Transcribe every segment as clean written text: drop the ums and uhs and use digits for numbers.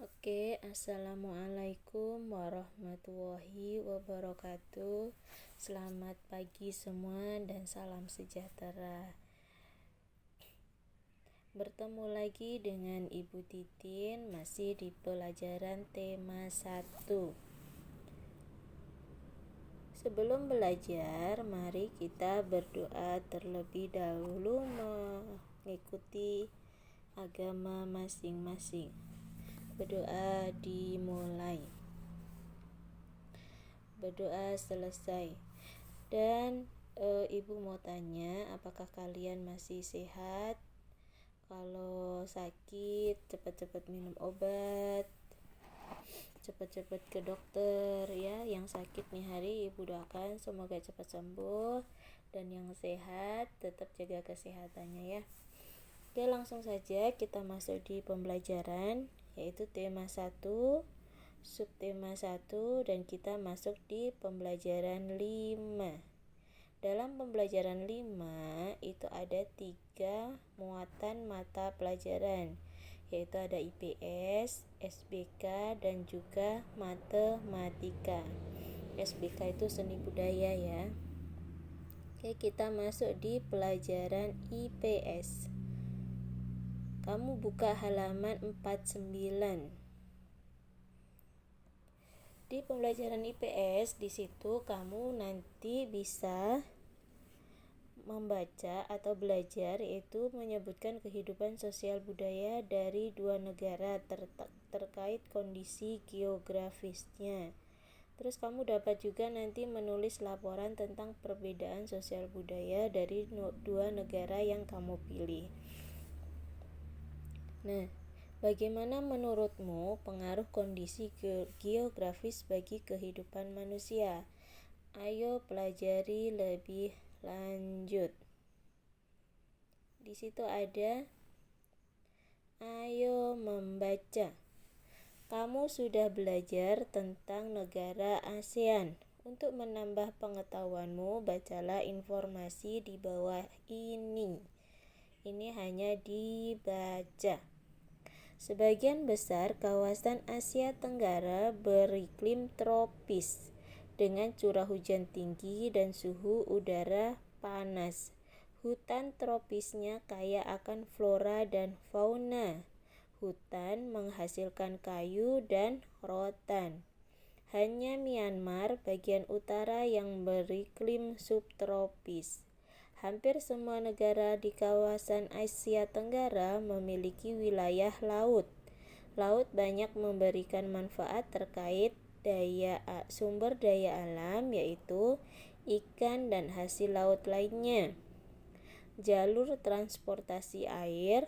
Assalamualaikum warahmatullahi wabarakatuh. Selamat pagi semua dan salam sejahtera. Bertemu lagi dengan Ibu Titin masih di pelajaran tema 1. Sebelum belajar, mari kita berdoa terlebih dahulu mengikuti agama masing-masing. Berdoa dimulai, berdoa selesai. Dan Ibu mau tanya, apakah kalian masih sehat? Kalau sakit, cepat-cepat minum obat, cepat-cepat ke dokter ya. Yang sakit nih hari Ibu doakan semoga cepat sembuh, dan yang sehat tetap jaga kesehatannya ya. Oke, langsung saja kita masuk di pembelajaran, yaitu tema 1, subtema 1, dan kita masuk di pembelajaran 5. Dalam pembelajaran 5 itu ada 3 muatan mata pelajaran, yaitu ada IPS, SBK, dan juga matematika. SBK itu seni budaya ya. Oke, kita masuk di pelajaran IPS. Kamu buka halaman 49. Di pembelajaran IPS, di situ kamu nanti bisa membaca atau belajar, yaitu menyebutkan kehidupan sosial budaya dari 2 negara terkait kondisi geografisnya. Terus kamu dapat juga nanti menulis laporan tentang perbedaan sosial budaya dari 2 negara yang kamu pilih. Nah, bagaimana menurutmu pengaruh kondisi geografis bagi kehidupan manusia? Ayo pelajari lebih lanjut. Di situ ada ayo membaca. Kamu sudah belajar tentang negara ASEAN. Untuk menambah pengetahuanmu, bacalah informasi di bawah ini. Ini hanya dibaca. Sebagian besar kawasan Asia Tenggara beriklim tropis dengan curah hujan tinggi dan suhu udara panas. Hutan tropisnya kaya akan flora dan fauna. Hutan menghasilkan kayu dan rotan. Hanya Myanmar bagian utara yang beriklim subtropis. Hampir semua negara di kawasan Asia Tenggara memiliki wilayah laut. Laut banyak memberikan manfaat terkait sumber daya alam, yaitu ikan dan hasil laut lainnya. Jalur transportasi air,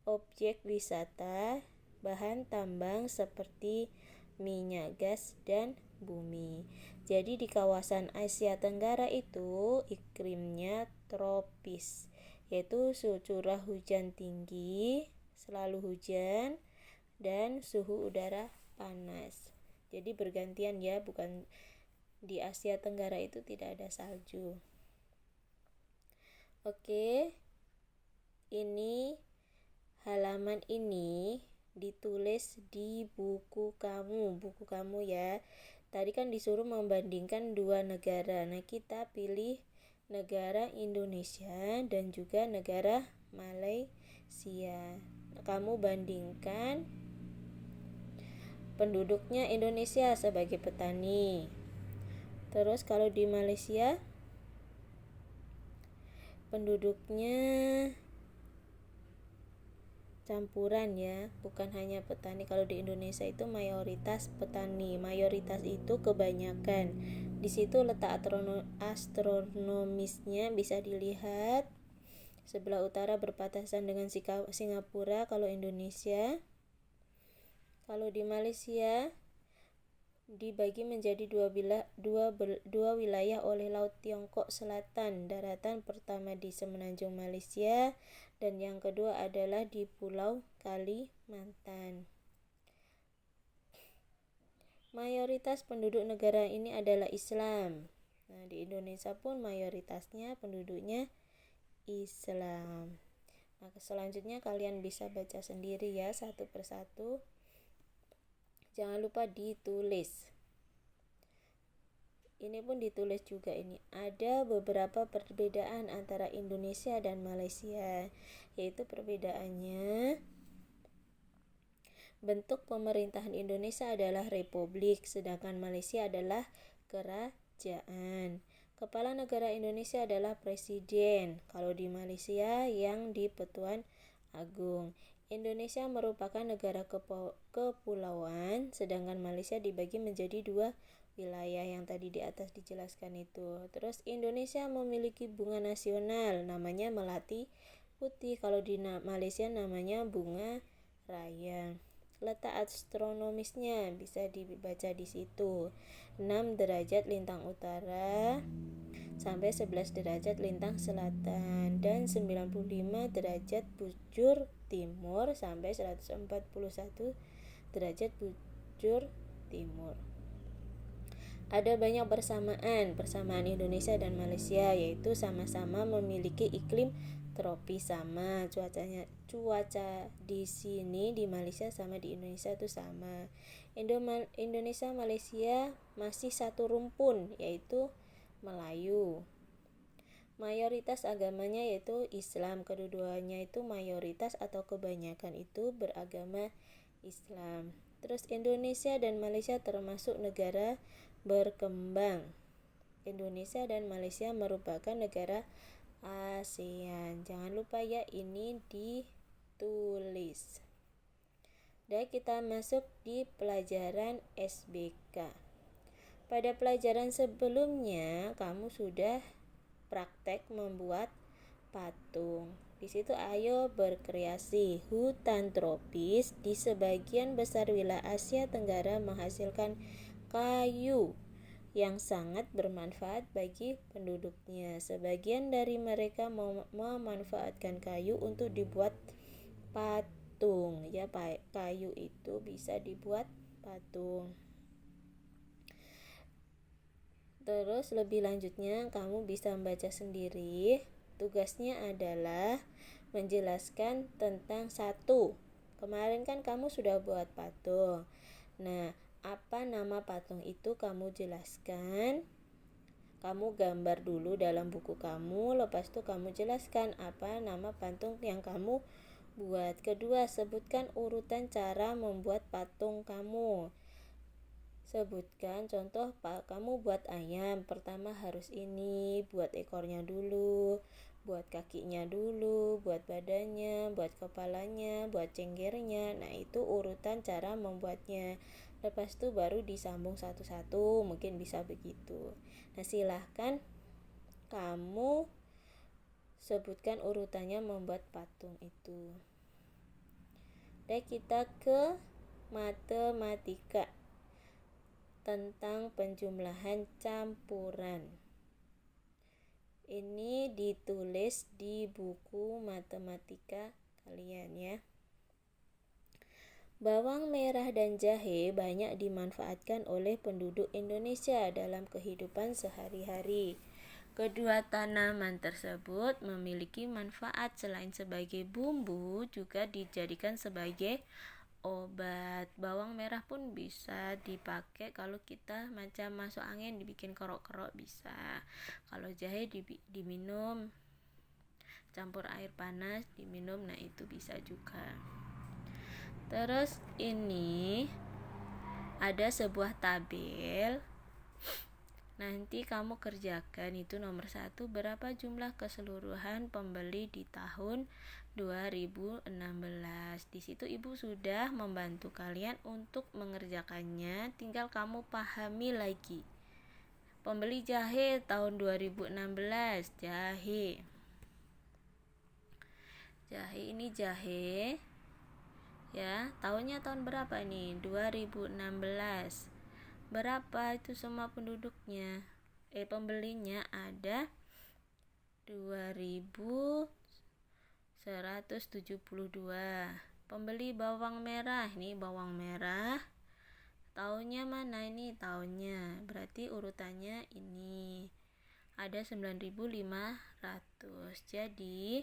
objek wisata, bahan tambang seperti minyak gas dan bumi. Jadi di kawasan Asia Tenggara itu iklimnya tropis, yaitu curah hujan tinggi, selalu hujan, dan suhu udara panas. Jadi bergantian ya, bukan di Asia Tenggara itu tidak ada salju. Oke, ini halaman ini ditulis di buku kamu ya. Tadi kan disuruh membandingkan 2 negara. Nah, kita pilih negara Indonesia dan juga negara Malaysia. Kamu bandingkan penduduknya Indonesia sebagai petani. Terus kalau di Malaysia penduduknya campuran ya, bukan hanya petani. Kalau di Indonesia itu mayoritas petani. Mayoritas itu kebanyakan. Di situ letak astronomisnya bisa dilihat. Sebelah utara berbatasan dengan Singapura kalau Indonesia. Kalau di Malaysia dibagi menjadi dua wilayah oleh Laut Tiongkok Selatan. Daratan pertama di Semenanjung Malaysia dan yang kedua adalah di Pulau Kalimantan. Mayoritas penduduk negara ini adalah Islam. Nah, di Indonesia pun mayoritasnya penduduknya Islam. Nah, selanjutnya kalian bisa baca sendiri ya, satu persatu. Jangan lupa ditulis. Ini pun ditulis juga ini. Ada beberapa perbedaan antara Indonesia dan Malaysia, yaitu perbedaannya bentuk pemerintahan Indonesia adalah republik, sedangkan Malaysia adalah kerajaan. Kepala negara Indonesia adalah presiden, kalau di Malaysia yang di Pertuan Agung. Indonesia merupakan negara kepulauan, sedangkan Malaysia dibagi menjadi 2 wilayah yang tadi di atas dijelaskan itu. Terus Indonesia memiliki bunga nasional, namanya melati putih. Kalau di Malaysia namanya bunga raya. Letak astronomisnya bisa dibaca di situ. 6 derajat lintang utara sampai 11 derajat lintang selatan dan 95 derajat bujur timur sampai 141 derajat bujur timur. Ada banyak persamaan Indonesia dan Malaysia, yaitu sama-sama memiliki iklim tropis sama. Cuaca di sini di Malaysia sama di Indonesia itu sama. Indonesia Malaysia masih satu rumpun, yaitu Melayu. Mayoritas agamanya yaitu Islam. Kedua-duanya itu mayoritas atau kebanyakan itu beragama Islam. Terus Indonesia dan Malaysia termasuk negara berkembang. Indonesia dan Malaysia merupakan negara ASEAN. Jangan lupa ya, ini ditulis. Dan kita masuk di pelajaran SBK. Pada pelajaran sebelumnya kamu sudah praktek membuat patung. Di situ ayo berkreasi. Hutan tropis di sebagian besar wilayah Asia Tenggara menghasilkan kayu yang sangat bermanfaat bagi penduduknya. Sebagian dari mereka memanfaatkan kayu untuk dibuat patung. Ya, kayu itu bisa dibuat patung. Terus lebih lanjutnya kamu bisa membaca sendiri. Tugasnya adalah menjelaskan tentang satu. Kemarin kan kamu sudah buat patung. Nah, apa nama patung itu kamu jelaskan. Kamu gambar dulu dalam buku kamu, lepas itu kamu jelaskan apa nama patung yang kamu buat. Kedua, sebutkan urutan cara membuat patung kamu. Sebutkan contoh, kamu buat ayam, pertama harus ini, buat ekornya dulu, buat kakinya dulu, buat badannya, buat kepalanya, buat cengkirnya. Nah, itu urutan cara membuatnya. Lepas itu baru disambung satu-satu, mungkin bisa begitu. Nah, silahkan kamu sebutkan urutannya membuat patung itu. Dan kita ke matematika tentang penjumlahan campuran. Ini ditulis di buku matematika kalian ya. Bawang merah dan jahe banyak dimanfaatkan oleh penduduk Indonesia dalam kehidupan sehari-hari. Kedua tanaman tersebut memiliki manfaat selain sebagai bumbu, juga dijadikan sebagai obat. Bawang merah pun bisa dipakai kalau kita macam masuk angin, dibikin kerok-kerok bisa. Kalau jahe diminum, campur air panas diminum, nah itu bisa juga. Terus ini ada sebuah tabel. Nanti kamu kerjakan itu nomor 1, berapa jumlah keseluruhan pembeli di tahun 2016. Di situ ibu sudah membantu kalian untuk mengerjakannya, tinggal kamu pahami lagi. Pembeli jahe tahun 2016, jahe ini jahe ya, tahunnya tahun berapa nih? 2016. Berapa itu semua penduduknya? Pembelinya ada 2172. Pembeli bawang merah, nih bawang merah. Tahunnya mana ini? Tahunnya. Berarti urutannya ini. Ada 9500. Jadi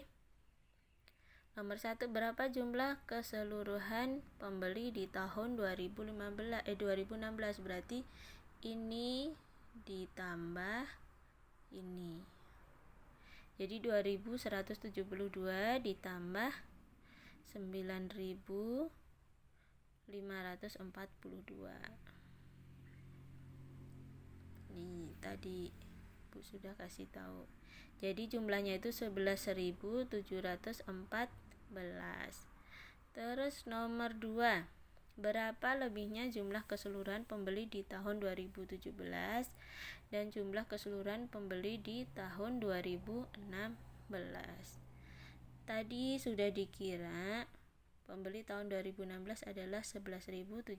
Nomor 1, berapa jumlah keseluruhan pembeli di tahun 2016? Berarti ini ditambah ini. Jadi 2172 ditambah 9542. Nih, tadi Bu sudah kasih tahu. Jadi jumlahnya itu 11.714. Terus nomor 2, berapa lebihnya jumlah keseluruhan pembeli di tahun 2017 dan jumlah keseluruhan pembeli di tahun 2016? Tadi sudah dikira pembeli tahun 2016 adalah 11.714.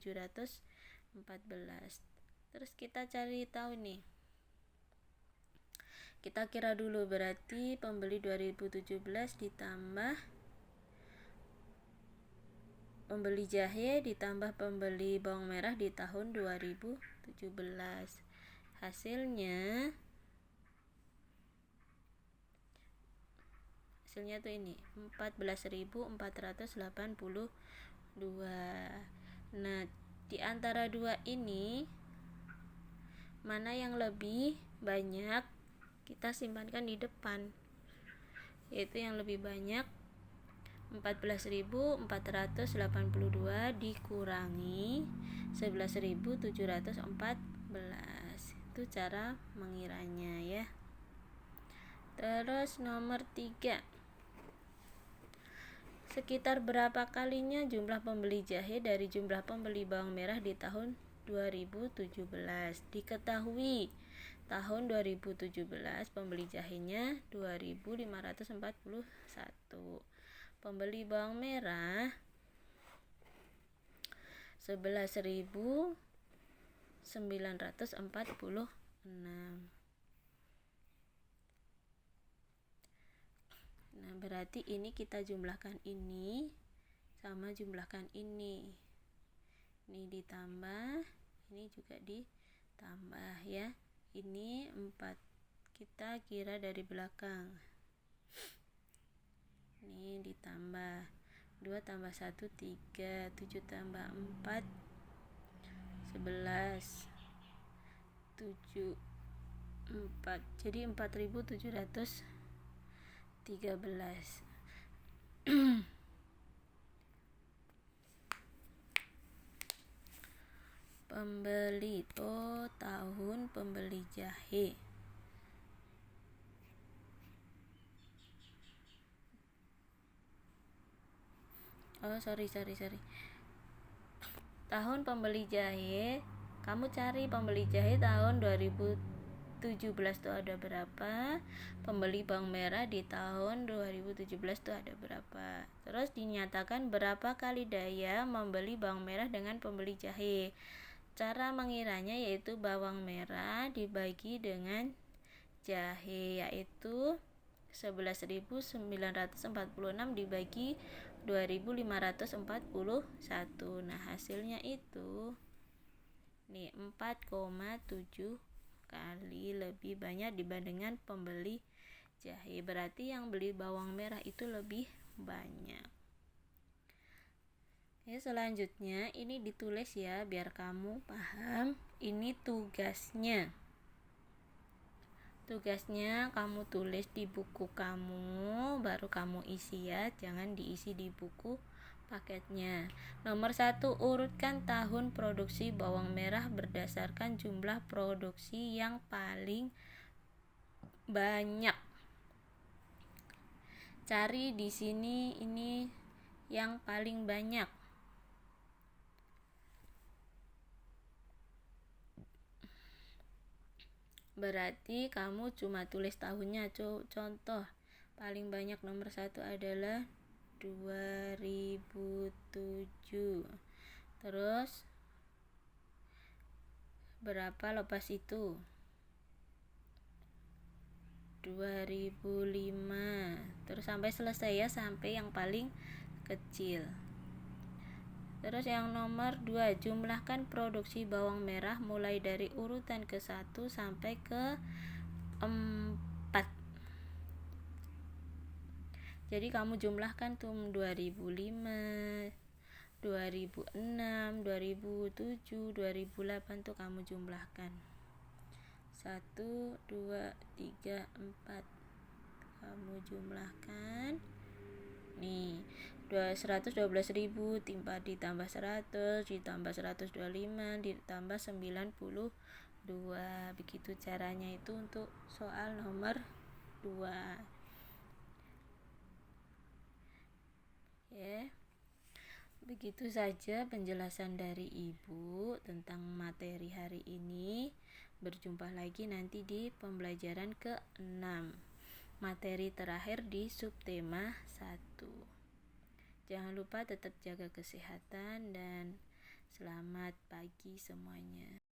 Terus kita cari tahu nih. Kita kira dulu, berarti pembeli 2017 ditambah pembeli jahe ditambah pembeli bawang merah di tahun 2017. Hasilnya tuh ini 14.482. Nah, di antara dua ini mana yang lebih banyak? Kita simpankan di depan, yaitu yang lebih banyak 14.482 dikurangi 11.714. Itu cara mengiranya ya. Terus nomor 3, sekitar berapa kalinya jumlah pembeli jahe dari jumlah pembeli bawang merah di tahun 2017? Diketahui tahun 2017 pembeli jahenya 2.541. Pembeli bawang merah 11.946. Nah, berarti ini kita jumlahkan ini sama jumlahkan ini. Ini ditambah, ini juga ditambah ya. Ini 4, kita kira dari belakang. Ini ditambah 2 tambah 1 3, 7 tambah 4 11, 7 4, jadi 4.713. Pembeli tahun pembeli jahe. Sorry. Tahun pembeli jahe, kamu cari pembeli jahe tahun 2017 tuh ada berapa, pembeli bawang merah di tahun 2017 tuh ada berapa. Terus dinyatakan berapa kali daya membeli bawang merah dengan pembeli jahe. Cara mengiranya yaitu bawang merah dibagi dengan jahe, yaitu 11.946 dibagi 2.541. Nah, hasilnya itu nih 4,7 kali lebih banyak dibandingkan pembeli jahe. Berarti yang beli bawang merah itu lebih banyak. Ya, selanjutnya ini ditulis ya biar kamu paham. Ini tugasnya. Tugasnya kamu tulis di buku kamu, baru kamu isi ya, jangan diisi di buku paketnya. Nomor 1, urutkan tahun produksi bawang merah berdasarkan jumlah produksi yang paling banyak. Cari di sini ini yang paling banyak. Berarti kamu cuma tulis tahunnya. Contoh paling banyak nomor 1 adalah 2007. Terus berapa lepas itu? 2005. Terus sampai selesai ya, sampai yang paling kecil. Terus yang nomor 2, jumlahkan produksi bawang merah mulai dari urutan ke-1 sampai ke 4. Jadi kamu jumlahkan tuh 2005, 2006, 2007, 2008 tuh kamu jumlahkan. 1, 2, 3, 4. Kamu jumlahkan. Nih, 112.000 ditambah 100 ditambah 125 ditambah 92. Begitu caranya itu untuk soal nomor 2. Ya. Begitu saja penjelasan dari Ibu tentang materi hari ini. Berjumpa lagi nanti di pembelajaran ke-6. Materi terakhir di subtema 1. Jangan lupa tetap jaga kesehatan dan selamat pagi semuanya.